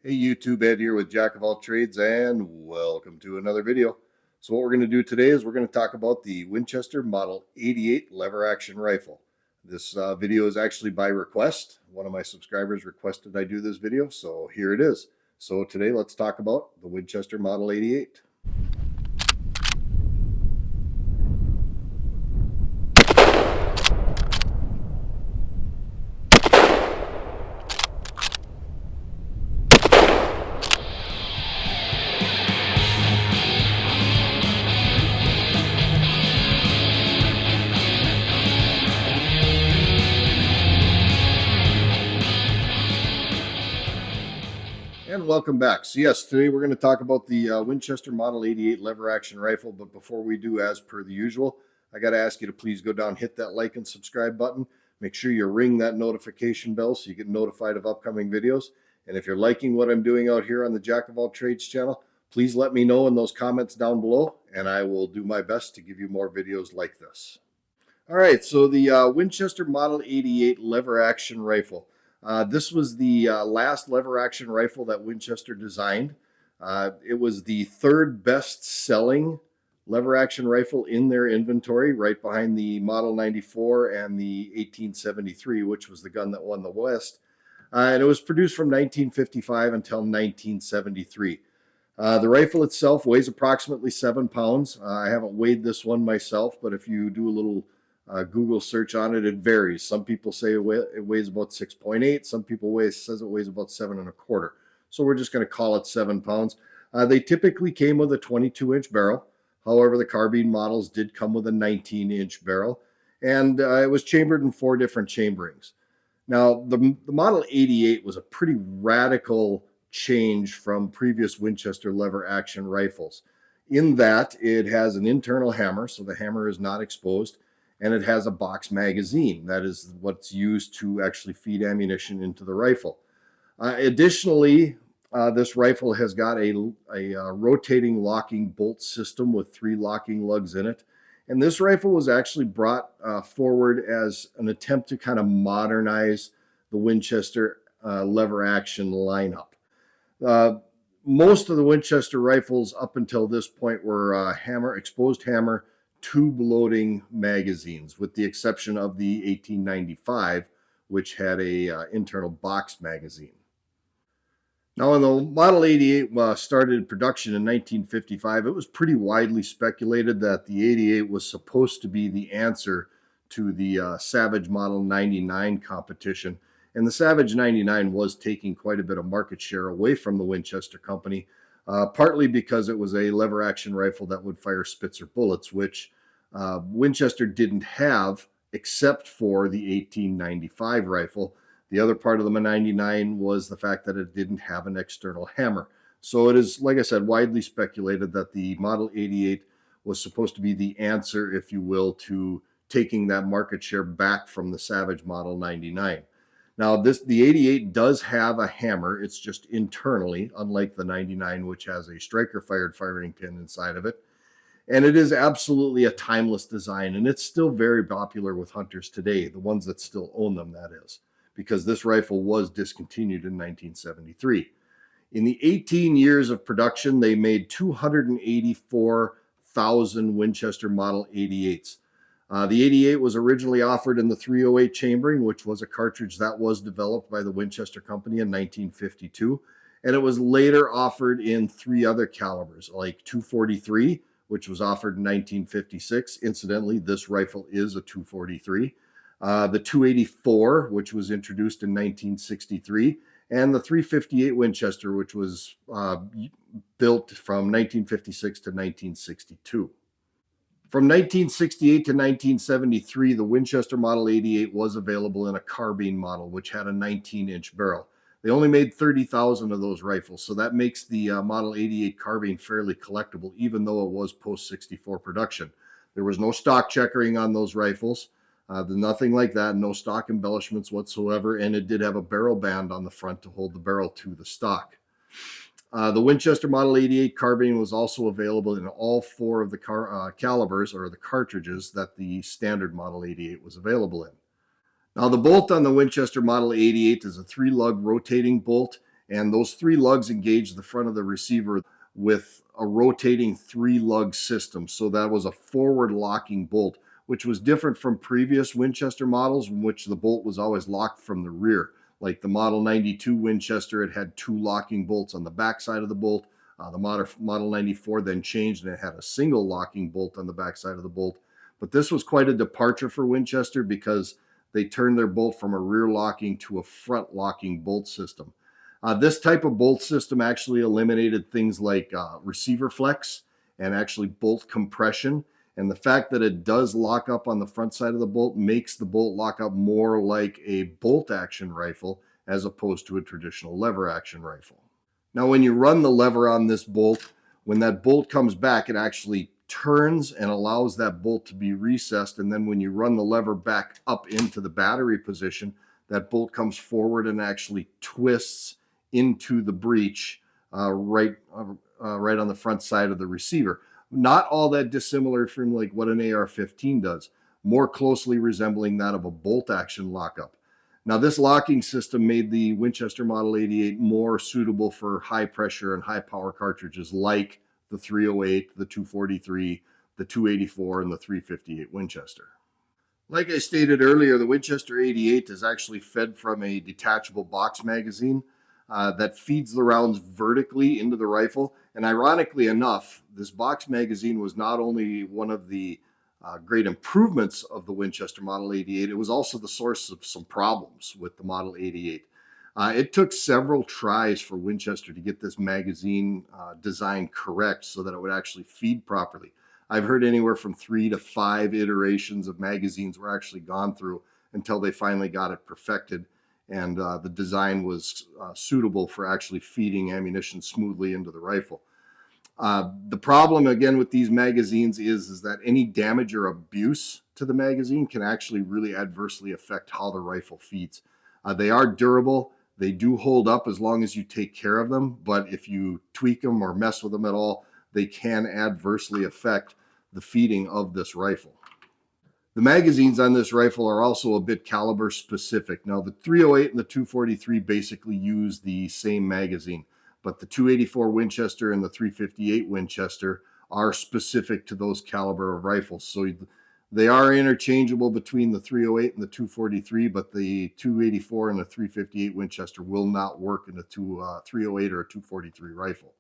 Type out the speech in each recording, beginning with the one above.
Hey YouTube, Ed here with Jack of All Trades, and welcome to another video. So what we're going to do today is we're going to talk about the Winchester Model 88 lever action rifle. This video is actually by request. One of my subscribers requested I do this video, so here it is. So today let's talk about the Winchester Model 88. And welcome back. So yes, today we're going to talk about the Winchester Model 88 lever action rifle. But before we do, as per the usual, I got to ask you to please go down, hit that like and subscribe button. Make sure you ring that notification bell so you get notified of upcoming videos. And if you're liking what I'm doing out here on the Jack of All Trades channel, please let me know in those comments down below, and I will do my best to give you more videos like this. All right, so the Winchester Model 88 lever action rifle. This was the last lever action rifle that Winchester designed. It was the third best selling lever action rifle in their inventory, right behind the Model 94 and the 1873, which was the gun that won the West. And it was produced from 1955 until 1973. The rifle itself weighs approximately 7 pounds. I haven't weighed this one myself, but if you do a little Google search on it, it varies. Some people say it weighs about 6.8. Some people says it weighs about 7.25. So we're just going to call it 7 pounds. They typically came with a 22-inch barrel. However, the carbine models did come with a 19-inch barrel, and it was chambered in 4 different chamberings. Now, the Model 88 was a pretty radical change from previous Winchester lever action rifles, in that it has an internal hammer, so the hammer is not exposed, and it has a box magazine. That is what's used to actually feed ammunition into the rifle. Additionally, this rifle has got a rotating locking bolt system with 3 locking lugs in it. And this rifle was actually brought forward as an attempt to kind of modernize the Winchester lever action lineup. Most of the Winchester rifles up until this point were exposed hammer, tube loading magazines, with the exception of the 1895, which had a internal box magazine. Now, when the Model 88 started production in 1955, it was pretty widely speculated that the 88 was supposed to be the answer to the Savage Model 99 competition. And the Savage 99 was taking quite a bit of market share away from the Winchester company, partly because it was a lever action rifle that would fire Spitzer bullets, which Winchester didn't have except for the 1895 rifle. The other part of the 99 was the fact that it didn't have an external hammer. So it is, like I said, widely speculated that the Model 88 was supposed to be the answer, if you will, to taking that market share back from the Savage Model 99. Now, the 88 does have a hammer. It's just internally, unlike the 99, which has a striker-fired firing pin inside of it. And it is absolutely a timeless design, and it's still very popular with hunters today, the ones that still own them, that is, because this rifle was discontinued in 1973. In the 18 years of production, they made 284,000 Winchester Model 88s. The 88 was originally offered in the 308 chambering, which was a cartridge that was developed by the Winchester Company in 1952. And it was later offered in 3 other calibers, like 243, which was offered in 1956. Incidentally, this rifle is a 243. The 284, which was introduced in 1963, and the 358 Winchester, which was built from 1956 to 1962. From 1968 to 1973, the Winchester Model 88 was available in a carbine model, which had a 19-inch barrel. They only made 30,000 of those rifles, so that makes the Model 88 carbine fairly collectible, even though it was post-64 production. There was no stock checkering on those rifles, nothing like that, no stock embellishments whatsoever, and it did have a barrel band on the front to hold the barrel to the stock. The Winchester Model 88 carbine was also available in all 4 of the calibers, or the cartridges, that the standard Model 88 was available in. Now, the bolt on the Winchester Model 88 is a 3-lug rotating bolt, And those 3 lugs engage the front of the receiver with a rotating 3 lug system. So that was a forward locking bolt, which was different from previous Winchester models in which the bolt was always locked from the rear. Like the Model 92 Winchester, it had 2 locking bolts on the back side of the bolt. The Model 94 then changed and it had a single locking bolt on the back side of the bolt. But this was quite a departure for Winchester because they turned their bolt from a rear locking to a front locking bolt system. This type of bolt system actually eliminated things like receiver flex and actually bolt compression. And the fact that it does lock up on the front side of the bolt makes the bolt lock up more like a bolt action rifle as opposed to a traditional lever action rifle. Now, when you run the lever on this bolt, when that bolt comes back, it actually turns and allows that bolt to be recessed. And then when you run the lever back up into the battery position, that bolt comes forward and actually twists into the breech right on the front side of the receiver. Not all that dissimilar from like what an AR-15 does, more closely resembling that of a bolt action lockup. Now, this locking system made the Winchester Model 88 more suitable for high pressure and high power cartridges like the 308, the 243, the 284, and the 358 Winchester. Like I stated earlier, the Winchester 88 is actually fed from a detachable box magazine that feeds the rounds vertically into the rifle. And ironically enough, this box magazine was not only one of the great improvements of the Winchester Model 88, it was also the source of some problems with the Model 88. It took several tries for Winchester to get this magazine design correct so that it would actually feed properly. I've heard anywhere from 3 to 5 iterations of magazines were actually gone through until they finally got it perfected and the design was suitable for actually feeding ammunition smoothly into the rifle. The problem again with these magazines is that any damage or abuse to the magazine can actually really adversely affect how the rifle feeds. They are durable. They do hold up as long as you take care of them, but if you tweak them or mess with them at all, they can adversely affect the feeding of this rifle. The magazines on this rifle are also a bit caliber specific. Now, the 308 and the 243 basically use the same magazine, but the 284 Winchester and the 358 Winchester are specific to those caliber of rifles. So they are interchangeable between the 308 and the 243, but the 284 and the 358 Winchester will not work in a 308 or a 243 rifle.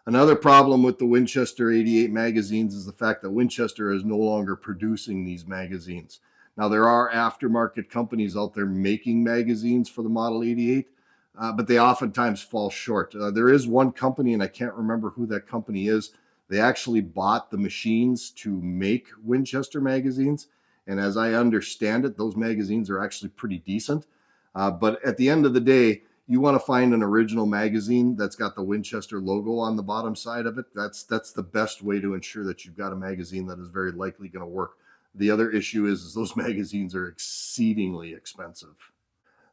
Another problem with the Winchester 88 magazines is the fact that Winchester is no longer producing these magazines. Now, there are aftermarket companies out there making magazines for the Model 88, but they oftentimes fall short. There is one company, and I can't remember who that company is. They actually bought the machines to make Winchester magazines, and as I understand it, those magazines are actually pretty decent. But at the end of the day, you want to find an original magazine that's got the Winchester logo on the bottom side of it. That's the best way to ensure that you've got a magazine that is very likely going to work. The other issue is those magazines are exceedingly expensive.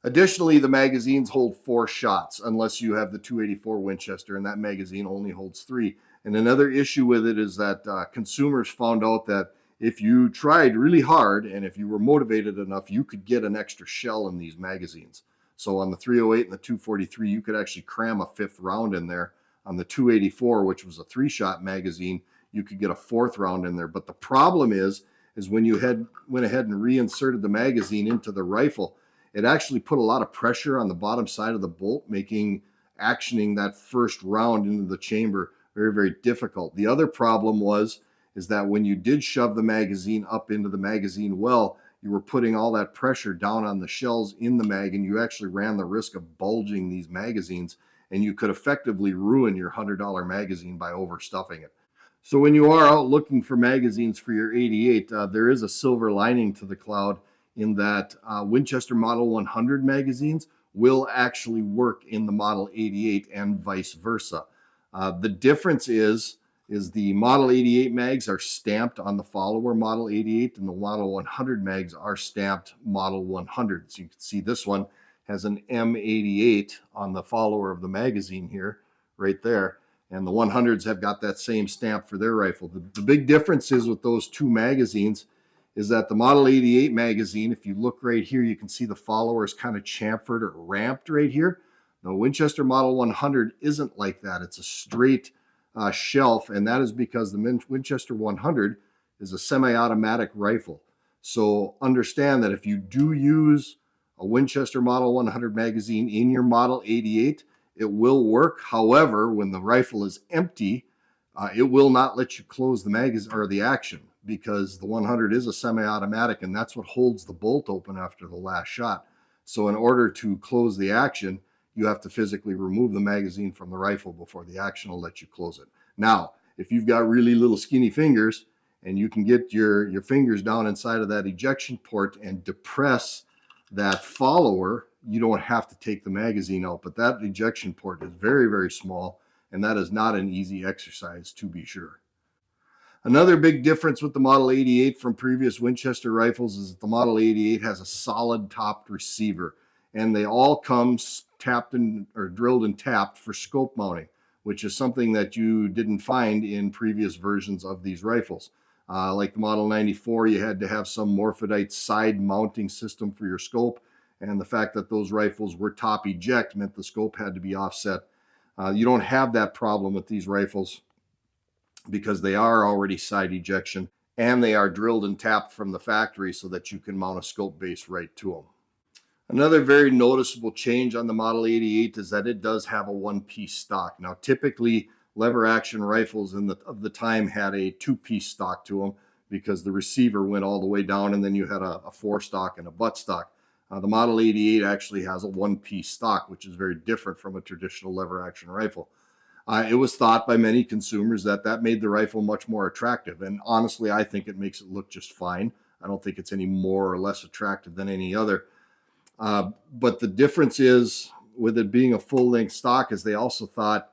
Additionally, the magazines hold 4 shots unless you have the 284 Winchester, and that magazine only holds 3. And another issue with it is that consumers found out that if you tried really hard and if you were motivated enough, you could get an extra shell in these magazines. So on the 308 and the 243, you could actually cram a 5th round in there. On the 284, which was a 3-shot magazine, you could get a 4th round in there. But the problem is when you went ahead and reinserted the magazine into the rifle, it actually put a lot of pressure on the bottom side of the bolt, making actioning that first round into the chamber very, very difficult. The other problem is that when you did shove the magazine up into the magazine well, you were putting all that pressure down on the shells in the mag, and you actually ran the risk of bulging these magazines, and you could effectively ruin your $100 magazine by overstuffing it. So when you are out looking for magazines for your 88, there is a silver lining to the cloud in that Winchester Model 100 magazines will actually work in the Model 88 and vice versa. The difference is the Model 88 mags are stamped on the follower Model 88, and the Model 100 mags are stamped Model 100. So you can see this one has an M88 on the follower of the magazine here, right there. And the 100s have got that same stamp for their rifle. The big difference is with those two magazines is that the Model 88 magazine, if you look right here, you can see the follower is kind of chamfered or ramped right here. The Winchester Model 100 isn't like that. It's a straight shelf, and that is because the Winchester 100 is a semi-automatic rifle. So understand that if you do use a Winchester Model 100 magazine in your Model 88, it will work. However, when the rifle is empty, it will not let you close the magazine or the action, because the 100 is a semi-automatic, and that's what holds the bolt open after the last shot. So in order to close the action, you have to physically remove the magazine from the rifle before the action will let you close it. Now, if you've got really little skinny fingers and you can get your fingers down inside of that ejection port and depress that follower, you don't have to take the magazine out. But that ejection port is very, very small, and that is not an easy exercise, to be sure. Another big difference with the Model 88 from previous Winchester rifles is that the Model 88 has a solid topped receiver, and they all come tapped and or drilled and tapped for scope mounting, which is something that you didn't find in previous versions of these rifles. Like the Model 94, you had to have some morphodite side mounting system for your scope, and the fact that those rifles were top eject meant the scope had to be offset. You don't have that problem with these rifles because they are already side ejection, and they are drilled and tapped from the factory so that you can mount a scope base right to them. Another very noticeable change on the Model 88 is that it does have a one-piece stock. Now, typically, lever action rifles of the time had a two-piece stock to them because the receiver went all the way down, and then you had a forestock and a butt stock. The Model 88 actually has a one-piece stock, which is very different from a traditional lever action rifle. It was thought by many consumers that that made the rifle much more attractive, and honestly, I think it makes it look just fine. I don't think it's any more or less attractive than any other. But the difference is, with it being a full-length stock, is they also thought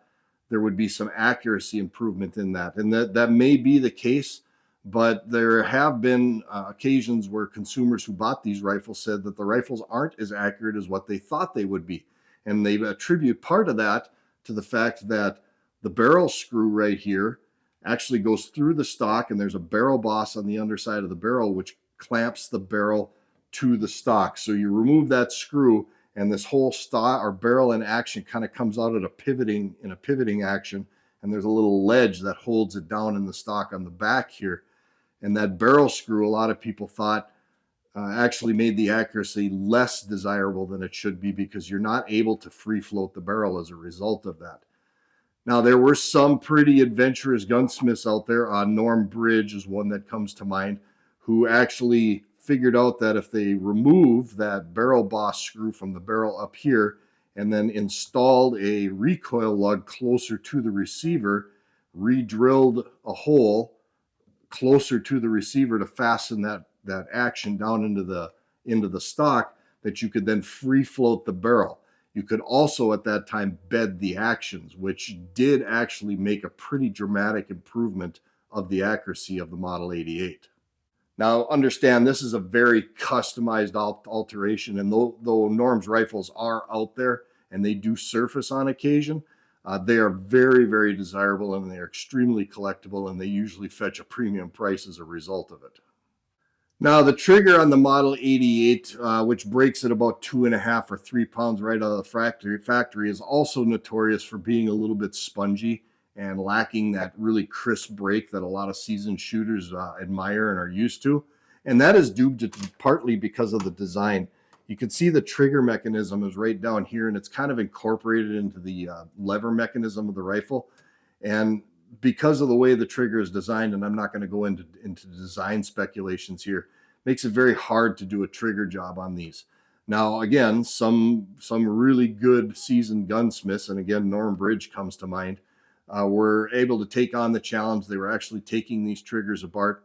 there would be some accuracy improvement in that. And that may be the case, but there have been occasions where consumers who bought these rifles said that the rifles aren't as accurate as what they thought they would be. And they attribute part of that to the fact that the barrel screw right here actually goes through the stock, and there's a barrel boss on the underside of the barrel which clamps the barrel to the stock. So you remove that screw, and this whole stock or barrel in action kind of comes out at a pivoting action, and there's a little ledge that holds it down in the stock on the back here. And that barrel screw, a lot of people thought actually made the accuracy less desirable than it should be, because you're not able to free float the barrel as a result of that. Now, there were some pretty adventurous gunsmiths out there. Norm Bridge is one that comes to mind, who actually figured out that if they remove that barrel boss screw from the barrel up here and then installed a recoil lug closer to the receiver, re-drilled a hole closer to the receiver to fasten that action down into the stock, that you could then free float the barrel. You could also at that time bed the actions, which did actually make a pretty dramatic improvement of the accuracy of the Model 88. Now, understand, this is a very customized alteration, and though Norm's rifles are out there and they do surface on occasion, they are very, very desirable, and they are extremely collectible, and they usually fetch a premium price as a result of it. Now, the trigger on the Model 88, which breaks at about 2.5 or 3 pounds right out of the factory, is also notorious for being a little bit spongy and lacking that really crisp break that a lot of seasoned shooters admire and are used to. And that is due to partly because of the design. You can see the trigger mechanism is right down here, and it's kind of incorporated into the lever mechanism of the rifle. And because of the way the trigger is designed, and I'm not going to go into design speculations here, makes it very hard to do a trigger job on these. Now, again, some really good seasoned gunsmiths, and again, Norm Bridge comes to mind, were able to take on the challenge. They were actually taking these triggers apart,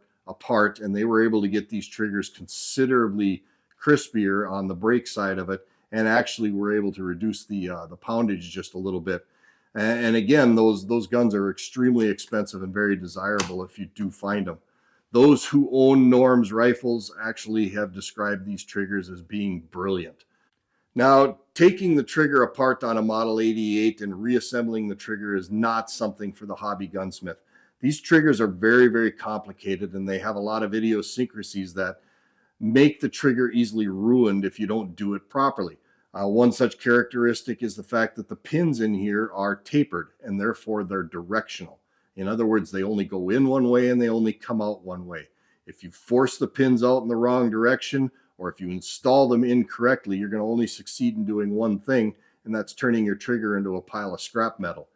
and they were able to get these triggers considerably crispier on the brake side of it, and actually were able to reduce the poundage just a little bit. And again, those guns are extremely expensive and very desirable if you do find them. Those who own Norm's rifles actually have described these triggers as being brilliant. Now, taking the trigger apart on a Model 88 and reassembling the trigger is not something for the hobby gunsmith. These triggers are very, very complicated, and they have a lot of idiosyncrasies that make the trigger easily ruined if you don't do it properly. One such characteristic is the fact that the pins in here are tapered and therefore they're directional. In other words, they only go in one way and they only come out one way. If you force the pins out in the wrong direction, or if you install them incorrectly, you're going to only succeed in doing one thing, and that's turning your trigger into a pile of scrap metal.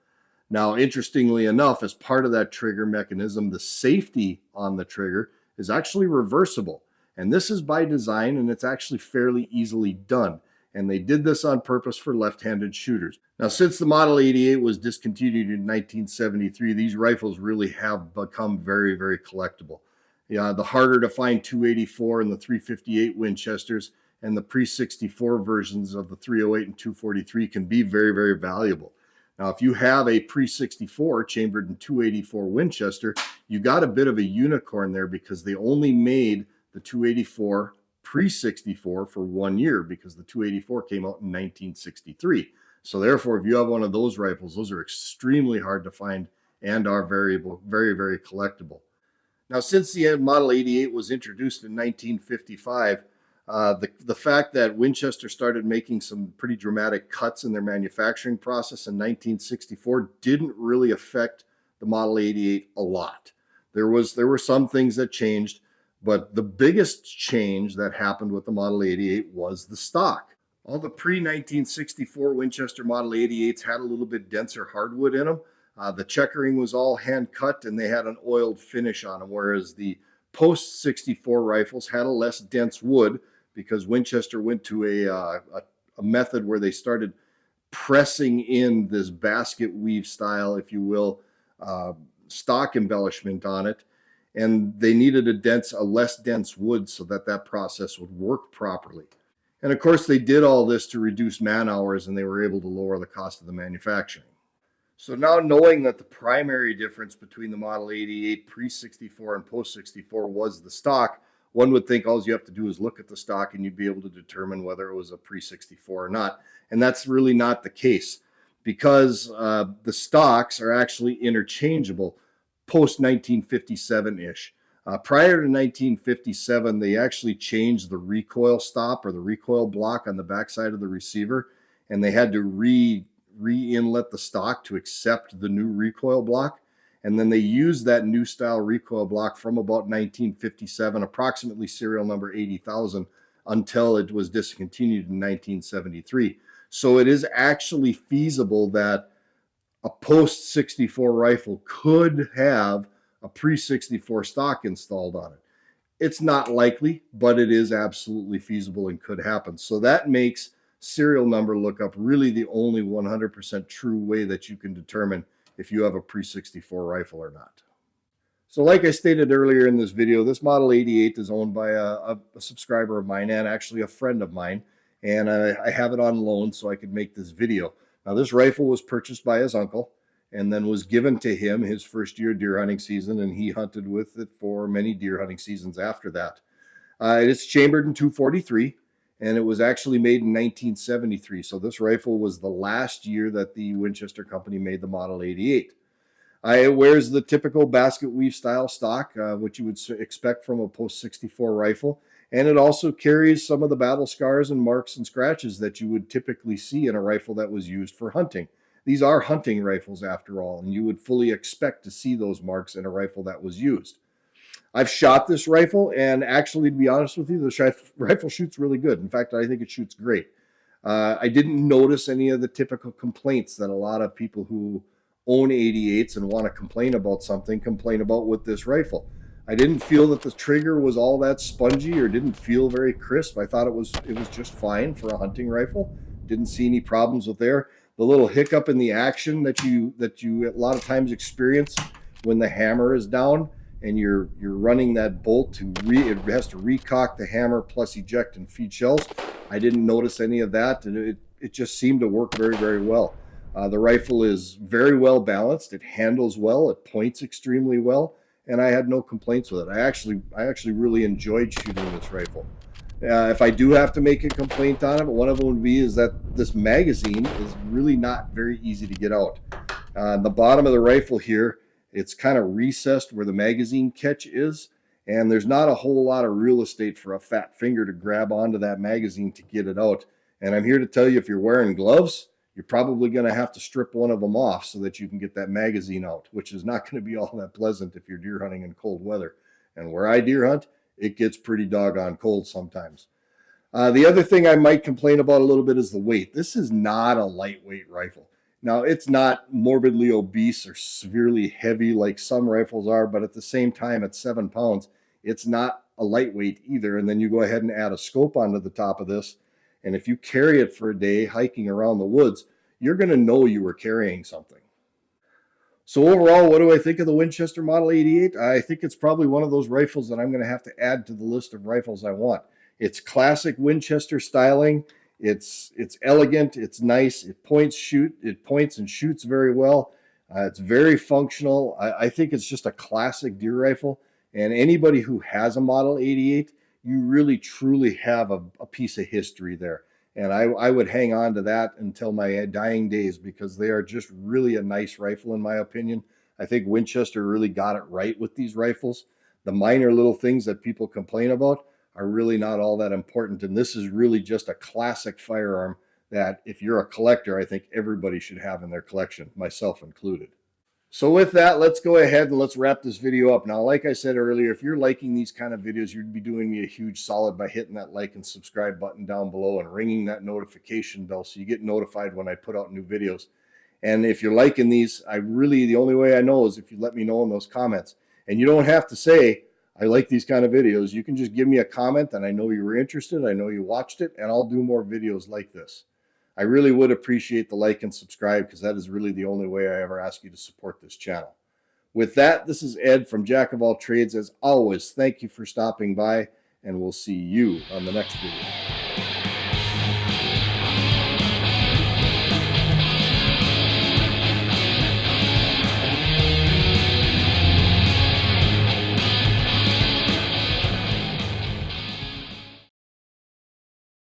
Now, interestingly enough, as part of that trigger mechanism, the safety on the trigger is actually reversible. And this is by design, and it's actually fairly easily done. And they did this on purpose for left-handed shooters. Now, since the Model 88 was discontinued in 1973, these rifles really have become very, very collectible. Yeah, the harder to find 284 and the 358 Winchesters and the pre-64 versions of the 308 and 243 can be very, very valuable. Now, if you have a pre-64 chambered in 284 Winchester, you got a bit of a unicorn there, because they only made the 284 pre-64 for 1 year, because the 284 came out in 1963. So therefore, if you have one of those rifles, those are extremely hard to find and are very, very collectible. Now, since the Model 88 was introduced in 1955, the fact that Winchester started making some pretty dramatic cuts in their manufacturing process in 1964 didn't really affect the Model 88 a lot. There were some things that changed, but the biggest change that happened with the Model 88 was the stock. All the pre-1964 Winchester Model 88s had a little bit denser hardwood in them. The checkering was all hand cut and they had an oiled finish on them, whereas the post-64 rifles had a less dense wood, because Winchester went to a method where they started pressing in this basket weave style, if you will, stock embellishment on it. And they needed a less dense wood so that process would work properly. And of course, they did all this to reduce man hours, and they were able to lower the cost of the manufacturing. So now, knowing that the primary difference between the Model 88 pre-64 and post-64 was the stock, one would think all you have to do is look at the stock and you'd be able to determine whether it was a pre-64 or not. And that's really not the case, because the stocks are actually interchangeable post-1957-ish. Prior to 1957, they actually changed the recoil stop, or the recoil block on the backside of the receiver, and they had to re-inlet the stock to accept the new recoil block. And then they used that new style recoil block from about 1957, approximately serial number 80,000, until it was discontinued in 1973. So it is actually feasible that a post-64 rifle could have a pre-64 stock installed on it. It's not likely, but it is absolutely feasible and could happen. So that makes serial number lookup really the only 100% true way that you can determine if you have a pre-64 rifle or not. So like I stated earlier in this video, this Model 88 is owned by a subscriber of mine, and actually a friend of mine, and I have it on loan so I could make this video. Now, this rifle was purchased by his uncle and then was given to him his first year deer hunting season, and he hunted with it for many deer hunting seasons after that. It's chambered in 243, and it was actually made in 1973. So this rifle was the last year that the Winchester company made the Model 88. It wears the typical basket weave style stock, which you would expect from a post-64 rifle. And it also carries some of the battle scars and marks and scratches that you would typically see in a rifle that was used for hunting. These are hunting rifles after all, and you would fully expect to see those marks in a rifle that was used. I've shot this rifle, and actually, to be honest with you, the rifle shoots really good. In fact, I think it shoots great. I didn't notice any of the typical complaints that a lot of people who own 88s and want to complain about something complain about with this rifle. I didn't feel that the trigger was all that spongy or didn't feel very crisp. I thought it was just fine for a hunting rifle. Didn't see any problems with there. The little hiccup in the action that you a lot of times experience when the hammer is down and you're running that bolt it has to recock the hammer plus eject and feed shells. I didn't notice any of that, and it just seemed to work very, very well. The rifle is very well balanced. It handles well. It points extremely well, and I had no complaints with it. I actually really enjoyed shooting this rifle. If I do have to make a complaint on it, one of them would be is that this magazine is really not very easy to get out. On the bottom of the rifle here, it's kind of recessed where the magazine catch is, and there's not a whole lot of real estate for a fat finger to grab onto that magazine to get it out. And I'm here to tell you, if you're wearing gloves, you're probably going to have to strip one of them off so that you can get that magazine out, which is not going to be all that pleasant if you're deer hunting in cold weather. And where I deer hunt, it gets pretty doggone cold sometimes. The other thing I might complain about a little bit is the weight. This is not a lightweight rifle. Now, it's not morbidly obese or severely heavy like some rifles are, but at the same time, at 7 pounds, it's not a lightweight either. And then you go ahead and add a scope onto the top of this. And if you carry it for a day hiking around the woods, you're going to know you were carrying something. So overall, what do I think of the Winchester Model 88? I think it's probably one of those rifles that I'm going to have to add to the list of rifles I want. It's classic Winchester styling. It's elegant. It's nice. It points and shoots very well. It's very functional. I think it's just a classic deer rifle. And anybody who has a Model 88, you really truly have a piece of history there. And I would hang on to that until my dying days because they are just really a nice rifle in my opinion. I think Winchester really got it right with these rifles. The minor little things that people complain about are really not all that important. And this is really just a classic firearm that if you're a collector, I think everybody should have in their collection, myself included. So with that, let's go ahead and let's wrap this video up. Now, like I said earlier, if you're liking these kind of videos, you'd be doing me a huge solid by hitting that like and subscribe button down below and ringing that notification bell so you get notified when I put out new videos. And if you're liking these, the only way I know is if you let me know in those comments. And you don't have to say, I like these kind of videos. You can just give me a comment and I know you were interested. I know you watched it, and I'll do more videos like this. I really would appreciate the like and subscribe because that is really the only way I ever ask you to support this channel. With that, this is Ed from Jack of All Trades. As always, thank you for stopping by, and we'll see you on the next video.